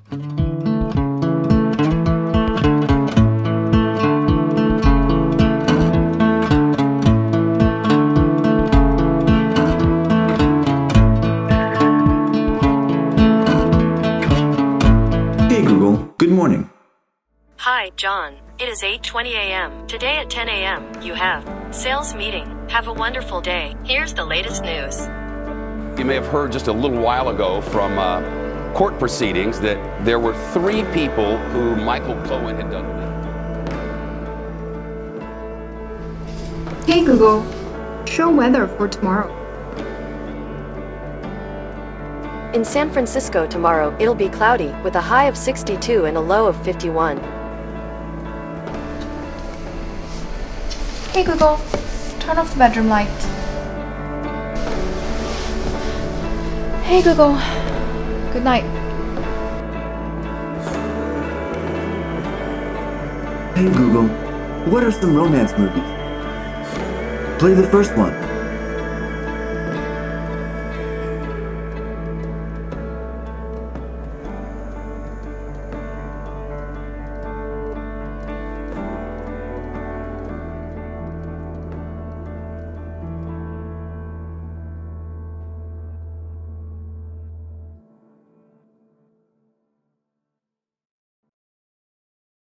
Hey Google, good morning. Hi, John. It is 8:20 a.m. Today at 10 a.m. you have sales meeting. Have a wonderful day. Here's the latest news. You may have heard just a little while ago from court proceedings that there were 3 people who Michael Cohen had done. Hey Google, show weather for tomorrow. In San Francisco tomorrow, it'll be cloudy with a high of 62 and a low of 51. Hey Google, turn off the bedroom light. Hey Google, good night. Hey Google, what are some romance movies? Play the first one.